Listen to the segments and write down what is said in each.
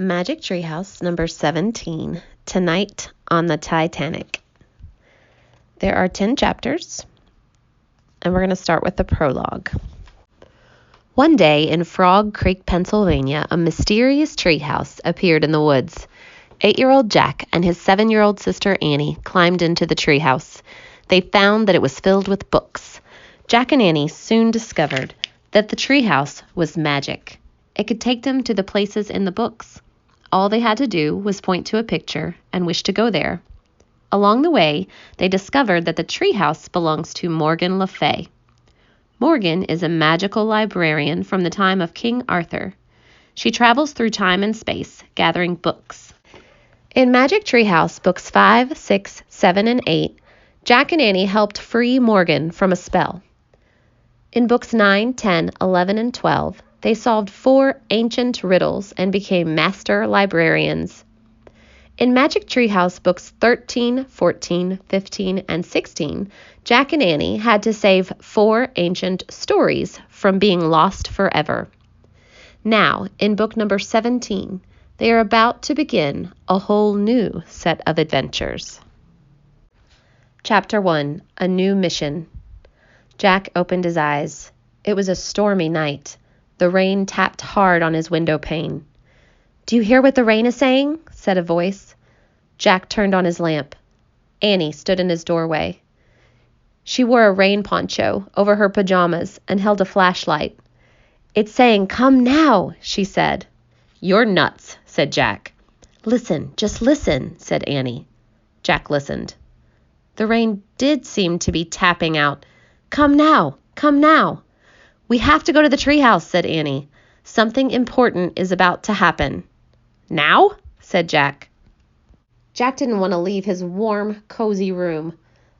Magic Treehouse number 17, Tonight on the Titanic. There are 10 chapters, and we're going to start with the prologue. One day in Frog Creek, Pennsylvania, a mysterious treehouse appeared in the woods. 8-year-old Jack and his 7-year-old sister Annie climbed into the treehouse. They found that it was filled with books. Jack and Annie soon discovered that the treehouse was magic. It could take them to the places in the books. All they had to do was point to a picture and wish to go there. Along the way, they discovered that the treehouse belongs to Morgan Le Fay. Morgan is a magical librarian from the time of King Arthur. She travels through time and space, gathering books. In Magic Treehouse, books 5, 6, 7, and 8, Jack and Annie helped free Morgan from a spell. In books 9, 10, 11, and 12, they solved 4 ancient riddles and became master librarians. In Magic Treehouse books 13, 14, 15, and 16, Jack and Annie had to save 4 ancient stories from being lost forever. Now, in book number 17, they are about to begin a whole new set of adventures. Chapter 1, A New Mission. Jack opened his eyes. It was a stormy night. The rain tapped hard on his window pane. "Do you hear what the rain is saying?" said a voice. Jack turned on his lamp. Annie stood in his doorway. She wore a rain poncho over her pajamas and held a flashlight. "It's saying, 'Come now,'" she said. "You're nuts," said Jack. "Listen, just listen," said Annie. Jack listened. The rain did seem to be tapping out, "Come now, come now." "We have to go to the treehouse," said Annie. "Something important is about to happen." "Now?" said Jack. Jack didn't want to leave his warm, cozy room,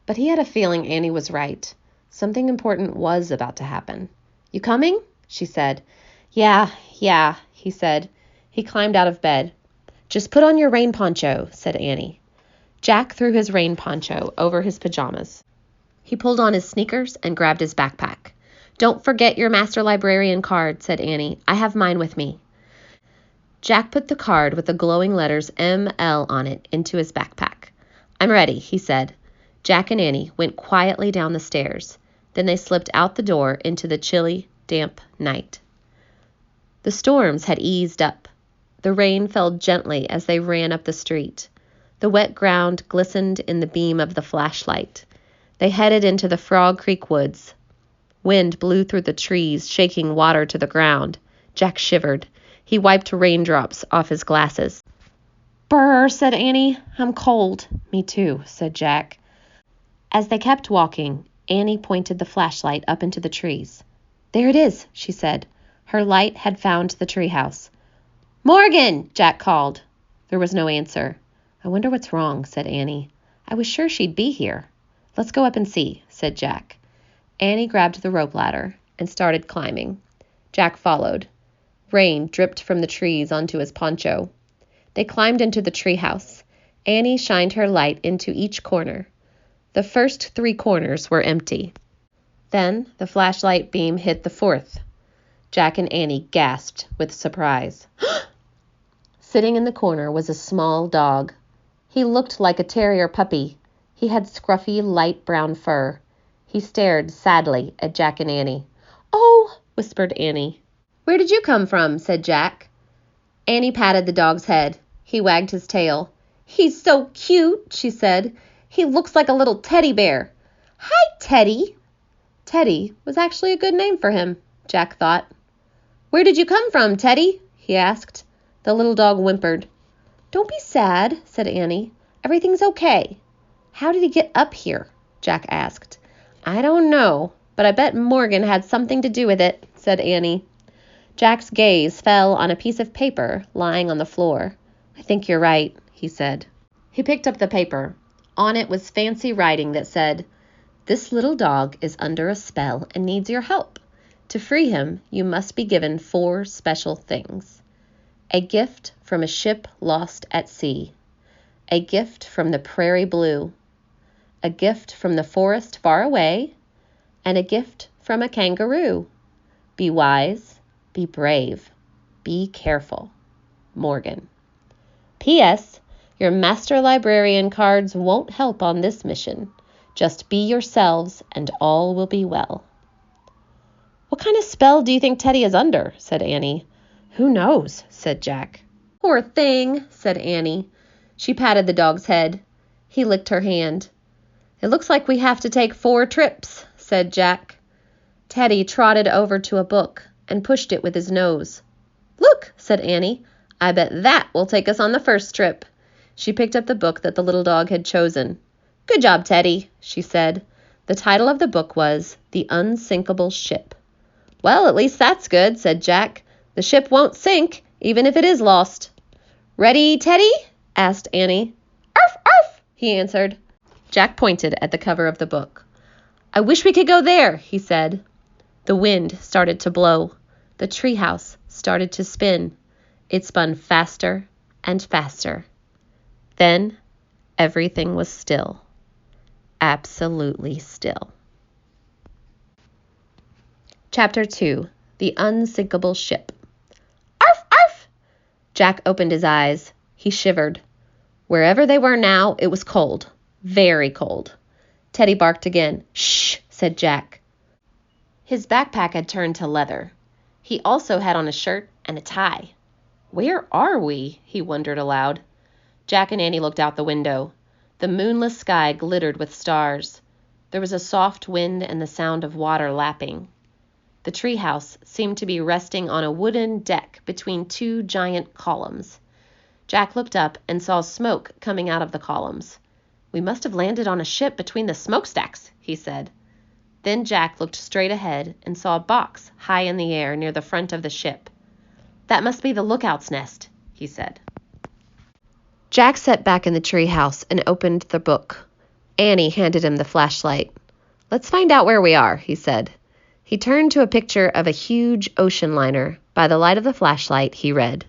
but he had a feeling Annie was right. Something important was about to happen. "You coming?" she said. Yeah, he said. He climbed out of bed. "Just put on your rain poncho," said Annie. Jack threw his rain poncho over his pajamas. He pulled on his sneakers and grabbed his backpack. "Don't forget your master librarian card," said Annie. "I have mine with me." Jack put the card with the glowing letters M.L. on it into his backpack. "I'm ready," he said. Jack and Annie went quietly down the stairs. Then they slipped out the door into the chilly, damp night. The storms had eased up. The rain fell gently as they ran up the street. The wet ground glistened in the beam of the flashlight. They headed into the Frog Creek woods. Wind blew through the trees, shaking water to the ground. Jack shivered. He wiped raindrops off his glasses. "Brr," said Annie. "I'm cold." "Me too," said Jack. As they kept walking, Annie pointed the flashlight up into the trees. "There it is," she said. Her light had found the treehouse. "Morgan!" Jack called. There was no answer. "I wonder what's wrong," said Annie. "I was sure she'd be here." "Let's go up and see," said Jack. Annie grabbed the rope ladder and started climbing. Jack followed. Rain dripped from the trees onto his poncho. They climbed into the treehouse. Annie shined her light into each corner. The first 3 corners were empty. Then the flashlight beam hit the 4th. Jack and Annie gasped with surprise. Sitting in the corner was a small dog. He looked like a terrier puppy. He had scruffy, light brown fur. He stared sadly at Jack and Annie. "Oh," whispered Annie. "Where did you come from?" said Jack. Annie patted the dog's head. He wagged his tail. "He's so cute," she said. "He looks like a little teddy bear." "Hi, Teddy." Teddy was actually a good name for him, Jack thought. "Where did you come from, Teddy?" he asked. The little dog whimpered. "Don't be sad," said Annie. "Everything's okay." "How did he get up here?" Jack asked. "I don't know, but I bet Morgan had something to do with it," said Annie. Jack's gaze fell on a piece of paper lying on the floor. "I think you're right," he said. He picked up the paper. On it was fancy writing that said, "This little dog is under a spell and needs your help. To free him, you must be given 4 special things. A gift from a ship lost at sea. A gift from the prairie blue. A gift from the forest far away. And a gift from a kangaroo. Be wise, be brave, be careful." Morgan. P.S. Your master librarian cards won't help on this mission. Just be yourselves and all will be well. What kind of spell do you think Teddy is under? Said Annie. Who knows? Said Jack. Poor thing, said Annie. She patted the dog's head. He licked her hand. It looks like we have to take 4 trips, said Jack. Teddy trotted over to a book and pushed it with his nose. Look, said Annie. I bet that will take us on the first trip. She picked up the book that the little dog had chosen. Good job, Teddy, she said. The title of the book was The Unsinkable Ship. Well, at least that's good, said Jack. The ship won't sink, even if it is lost. Ready, Teddy? Asked Annie. Arf, arf, he answered. Jack pointed at the cover of the book. I wish we could go there, he said. The wind started to blow. The treehouse started to spin. It spun faster and faster. Then everything was still. Absolutely still. Chapter 2. The Unsinkable Ship. Arf, arf! Jack opened his eyes. He shivered. Wherever they were now, it was cold. Very cold. Teddy barked again. Shh, said Jack. His backpack had turned to leather. He also had on a shirt and a tie. Where are we? He wondered aloud. Jack and Annie looked out the window. The moonless sky glittered with stars. There was a soft wind and the sound of water lapping. The treehouse seemed to be resting on a wooden deck between 2 giant columns. Jack looked up and saw smoke coming out of the columns. We must have landed on a ship between the smokestacks, he said. Then Jack looked straight ahead and saw a box high in the air near the front of the ship. That must be the lookout's nest, he said. Jack sat back in the treehouse and opened the book. Annie handed him the flashlight. Let's find out where we are, he said. He turned to a picture of a huge ocean liner. By the light of the flashlight, he read.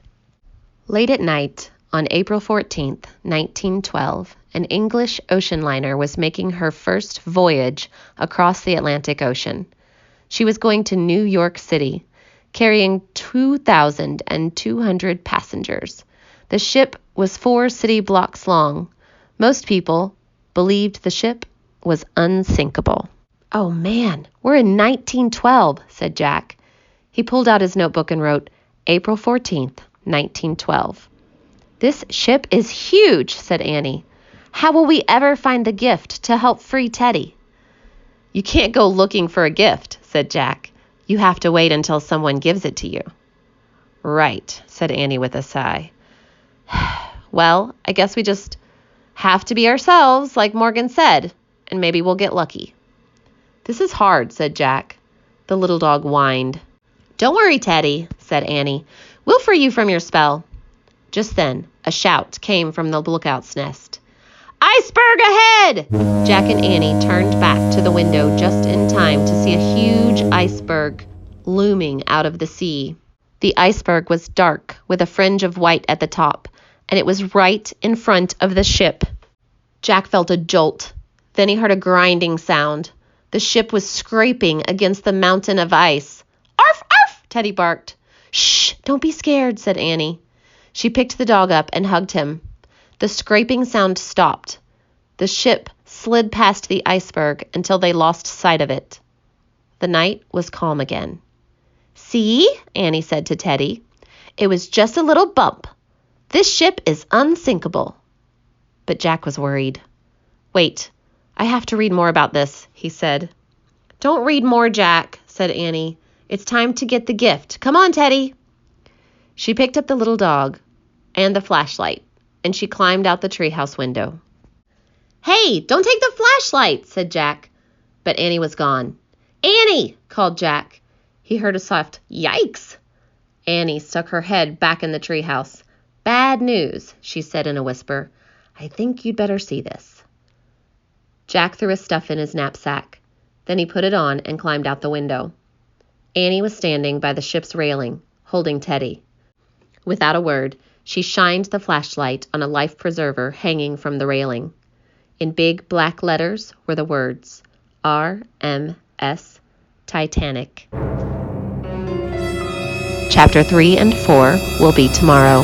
Late at night, on April 14th, 1912, an English ocean liner was making her first voyage across the Atlantic Ocean. She was going to New York City, carrying 2,200 passengers. The ship was 4 city blocks long. Most people believed the ship was unsinkable. Oh man, we're in 1912, said Jack. He pulled out his notebook and wrote, April 14th, 1912. This ship is huge, said Annie. How will we ever find the gift to help free Teddy? You can't go looking for a gift, said Jack. You have to wait until someone gives it to you. Right, said Annie with a sigh. Well, I guess we just have to be ourselves, like Morgan said, and maybe we'll get lucky. This is hard, said Jack. The little dog whined. Don't worry, Teddy, said Annie. We'll free you from your spell. Just then, a shout came from the lookout's nest. Iceberg ahead! Jack and Annie turned back to the window just in time to see a huge iceberg looming out of the sea. The iceberg was dark with a fringe of white at the top, and it was right in front of the ship. Jack felt a jolt. Then he heard a grinding sound. The ship was scraping against the mountain of ice. Arf, arf, Teddy barked. Shh, don't be scared, said Annie. She picked the dog up and hugged him. The scraping sound stopped. The ship slid past the iceberg until they lost sight of it. The night was calm again. See, Annie said to Teddy. It was just a little bump. This ship is unsinkable. But Jack was worried. Wait, I have to read more about this, he said. Don't read more, Jack, said Annie. It's time to get the gift. Come on, Teddy. She picked up the little dog and the flashlight, and she climbed out the treehouse window. Hey, don't take the flashlight, said Jack. But Annie was gone. Annie, called Jack. He heard a soft, yikes. Annie stuck her head back in the treehouse. Bad news, she said in a whisper. I think you'd better see this. Jack threw his stuff in his knapsack. Then he put it on and climbed out the window. Annie was standing by the ship's railing, holding Teddy. Without a word, she shined the flashlight on a life preserver hanging from the railing. In big black letters were the words, RMS Titanic. Chapter 3 and 4 will be tomorrow.